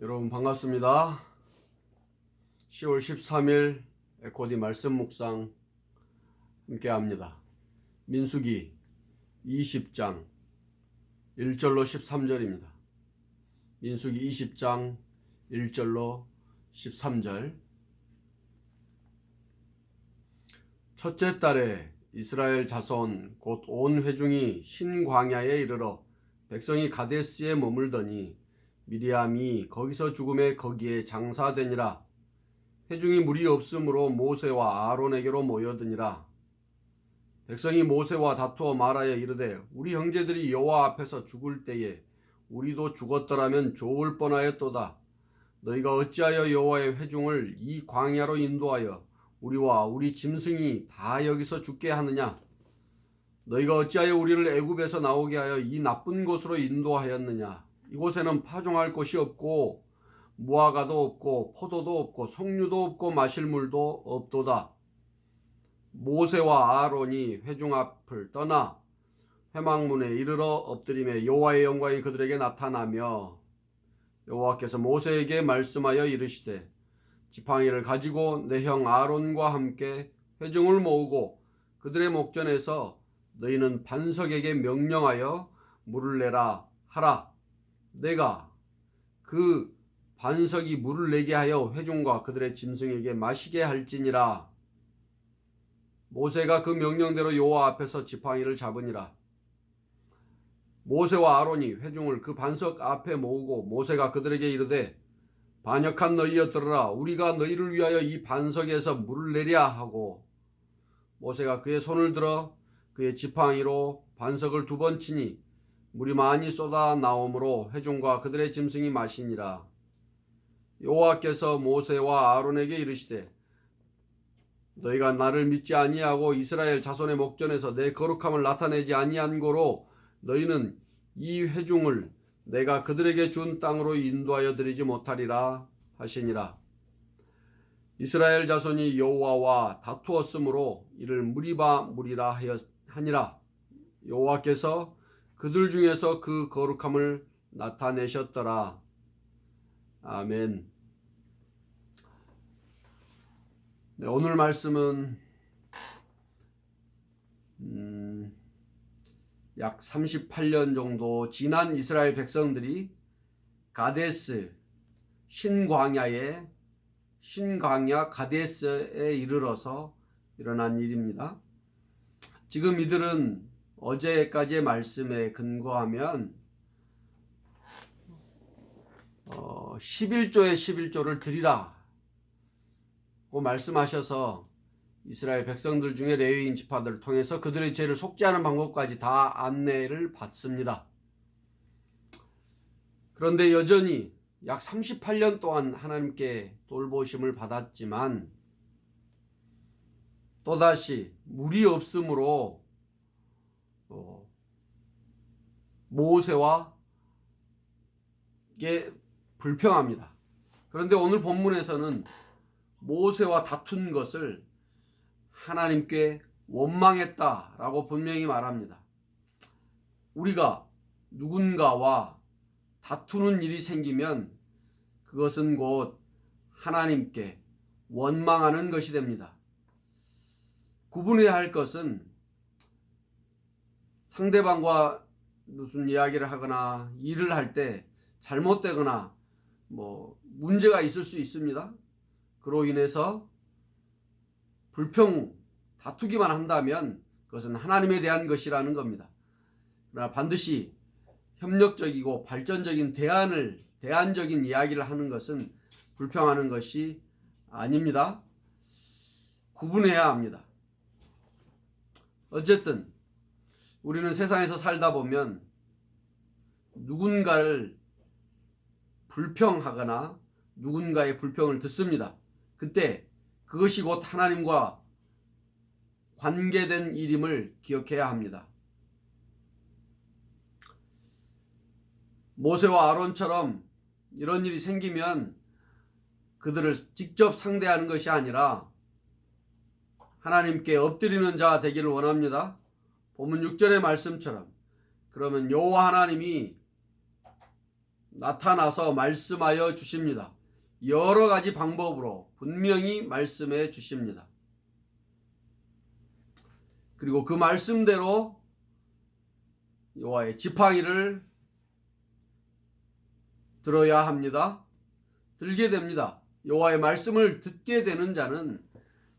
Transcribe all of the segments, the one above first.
여러분 반갑습니다. 10월 13일 에코디 말씀 묵상 함께 합니다. 민수기 20장 1절로 13절입니다. 민수기 20장 1절로 13절. 첫째 달에 이스라엘 자손 곧 온 회중이 신광야에 이르러 백성이 가데스에 머물더니 미리암이 거기서 죽음에 거기에 장사되니라. 회중이 물이 없으므로 모세와 아론에게로 모여드니라. 백성이 모세와 다투어 말하여 이르되 우리 형제들이 여호와 앞에서 죽을 때에 우리도 죽었더라면 좋을 뻔하였도다. 너희가 어찌하여 여호와의 회중을 이 광야로 인도하여 우리와 우리 짐승이 다 여기서 죽게 하느냐? 너희가 어찌하여 우리를 애굽에서 나오게 하여 이 나쁜 곳으로 인도하였느냐? 이곳에는 파종할 곳이 없고 무화과도 없고 포도도 없고 석류도 없고 마실 물도 없도다. 모세와 아론이 회중 앞을 떠나 회막문에 이르러 엎드리매 여호와의 영광이 그들에게 나타나며 여호와께서 모세에게 말씀하여 이르시되 지팡이를 가지고 내 형 아론과 함께 회중을 모으고 그들의 목전에서 너희는 반석에게 명령하여 물을 내라 하라. 내가 그 반석이 물을 내게 하여 회중과 그들의 짐승에게 마시게 할지니라. 모세가 그 명령대로 여호와 앞에서 지팡이를 잡으니라. 모세와 아론이 회중을 그 반석 앞에 모으고 모세가 그들에게 이르되 반역한 너희여 들으라. 우리가 너희를 위하여 이 반석에서 물을 내랴 하고 모세가 그의 손을 들어 그의 지팡이로 반석을 2번 치니 물이 많이 쏟아 나오므로 회중과 그들의 짐승이 마시니라. 여호와께서 모세와 아론에게 이르시되 너희가 나를 믿지 아니하고 이스라엘 자손의 목전에서 내 거룩함을 나타내지 아니한 고로 너희는 이 회중을 내가 그들에게 준 땅으로 인도하여 드리지 못하리라 하시니라. 이스라엘 자손이 여호와와 다투었으므로 이를 무리바 무리라 하니라. 여호와께서 그들 중에서 그 거룩함을 나타내셨더라. 아멘. 네, 오늘 말씀은 약 38년 정도 지난 이스라엘 백성들이 가데스 신광야 가데스에 이르러서 일어난 일입니다. 지금 이들은 어제까지의 말씀에 근거하면 11조의 11조를 드리라 고 말씀하셔서 이스라엘 백성들 중에 레위인 지파들을 통해서 그들의 죄를 속죄하는 방법까지 다 안내를 받습니다. 그런데 여전히 약 38년 동안 하나님께 돌보심을 받았지만 또다시 물이 없으므로 모세와 이게 불평합니다. 그런데 오늘 본문에서는 모세와 다툰 것을 하나님께 원망했다라고 분명히 말합니다. 우리가 누군가와 다투는 일이 생기면 그것은 곧 하나님께 원망하는 것이 됩니다. 구분해야 할 것은 상대방과 무슨 이야기를 하거나 일을 할 때 잘못되거나 문제가 있을 수 있습니다. 그로 인해서 다투기만 한다면 그것은 하나님에 대한 것이라는 겁니다. 그러나 반드시 협력적이고 발전적인 대안적인 이야기를 하는 것은 불평하는 것이 아닙니다. 구분해야 합니다. 어쨌든 우리는 세상에서 살다 보면 누군가를 불평하거나 누군가의 불평을 듣습니다. 그때 그것이 곧 하나님과 관계된 일임을 기억해야 합니다. 모세와 아론처럼 이런 일이 생기면 그들을 직접 상대하는 것이 아니라 하나님께 엎드리는 자 되기를 원합니다. 본문 6절의 말씀처럼 그러면 여호와 하나님이 나타나서 말씀하여 주십니다. 여러 가지 방법으로 분명히 말씀해 주십니다. 그리고 그 말씀대로 여호와의 지팡이를 들어야 합니다. 들게 됩니다. 여호와의 말씀을 듣게 되는 자는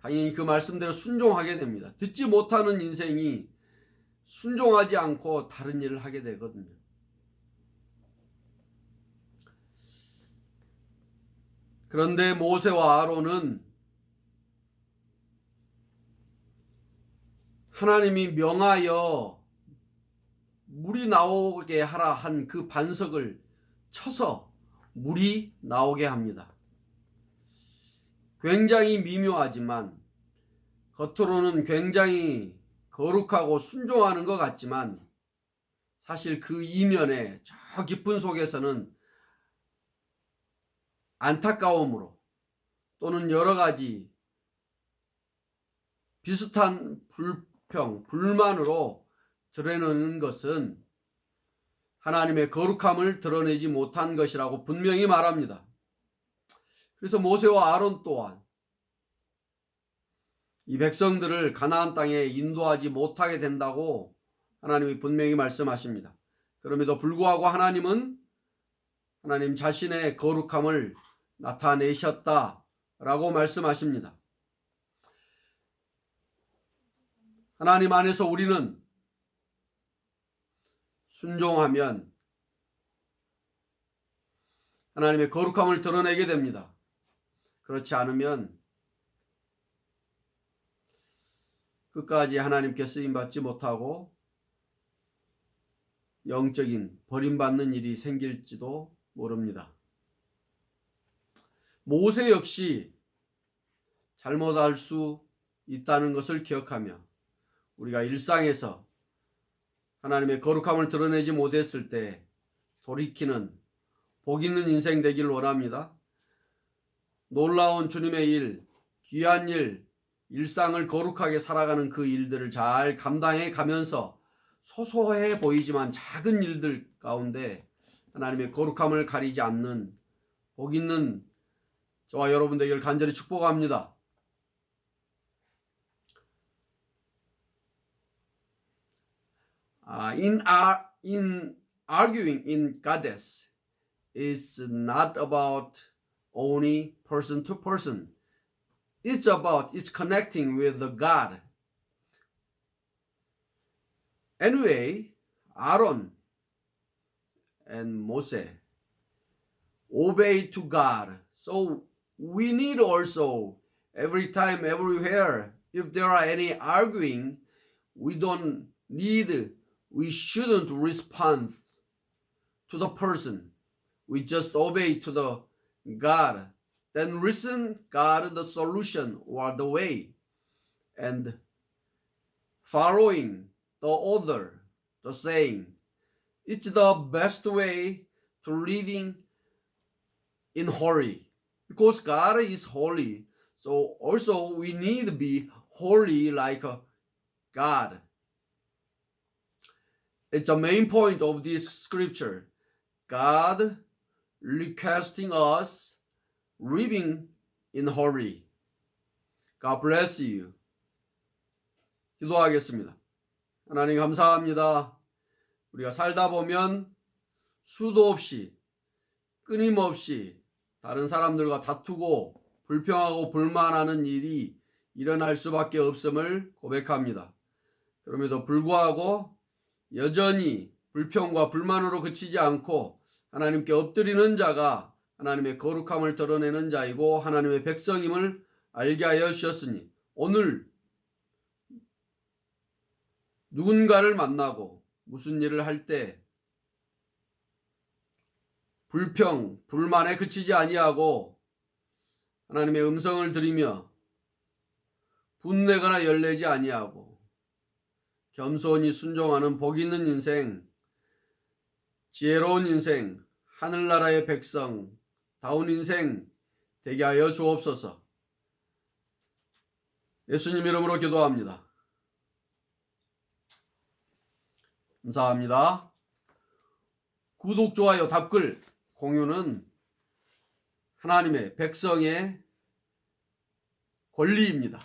당연히 그 말씀대로 순종하게 됩니다. 듣지 못하는 인생이 순종하지 않고 다른 일을 하게 되거든요. 그런데 모세와 아론은 하나님이 명하여 물이 나오게 하라 한 그 반석을 쳐서 물이 나오게 합니다. 굉장히 미묘하지만 겉으로는 굉장히 거룩하고 순종하는 것 같지만 사실 그 이면에 저 깊은 속에서는 안타까움으로 또는 여러 가지 비슷한 불평, 불만으로 드러내는 것은 하나님의 거룩함을 드러내지 못한 것이라고 분명히 말합니다. 그래서 모세와 아론 또한 이 백성들을 가나안 땅에 인도하지 못하게 된다고 하나님이 분명히 말씀하십니다. 그럼에도 불구하고 하나님은 하나님 자신의 거룩함을 나타내셨다라고 말씀하십니다. 하나님 안에서 우리는 순종하면 하나님의 거룩함을 드러내게 됩니다. 그렇지 않으면 끝까지 하나님께 쓰임받지 못하고 영적인 버림받는 일이 생길지도 모릅니다. 모세 역시 잘못할 수 있다는 것을 기억하며 우리가 일상에서 하나님의 거룩함을 드러내지 못했을 때 돌이키는 복 있는 인생 되길 원합니다. 놀라운 주님의 일, 귀한 일, 일상을 거룩하게 살아가는 그 일들을 잘 감당해 가면서 소소해 보이지만 작은 일들 가운데 하나님의 거룩함을 가리지 않는 복 있는 저와 여러분 되기를 간절히 축복합니다. In arguing in Kadesh is not about only person to person. It's connecting with the God. Anyway, Aaron and Moses obey to God. So we need also every time, everywhere, if there are any arguing, we shouldn't respond to the person. We just obey to the God. Then listen God the solution or the way, and following the other, the saying. It's the best way to living in holy, because God is holy. So also we need to be holy like God. It's the main point of this scripture. God requesting us living in holy. God bless you. 기도하겠습니다. 하나님 감사합니다. 우리가 살다 보면 수도 없이 끊임없이 다른 사람들과 다투고 불평하고 불만하는 일이 일어날 수밖에 없음을 고백합니다. 그럼에도 불구하고 여전히 불평과 불만으로 그치지 않고 하나님께 엎드리는 자가 하나님의 거룩함을 드러내는 자이고 하나님의 백성임을 알게 하여 주셨으니 오늘 누군가를 만나고 무슨 일을 할 때 불평, 불만에 그치지 아니하고 하나님의 음성을 들으며 분내거나 열내지 아니하고 겸손히 순종하는 복 있는 인생, 지혜로운 인생, 하늘나라의 백성, 다운 인생 되게 하여 주옵소서. 예수님 이름으로 기도합니다. 감사합니다. 구독, 좋아요, 답글 공유는 하나님의 백성의 권리입니다.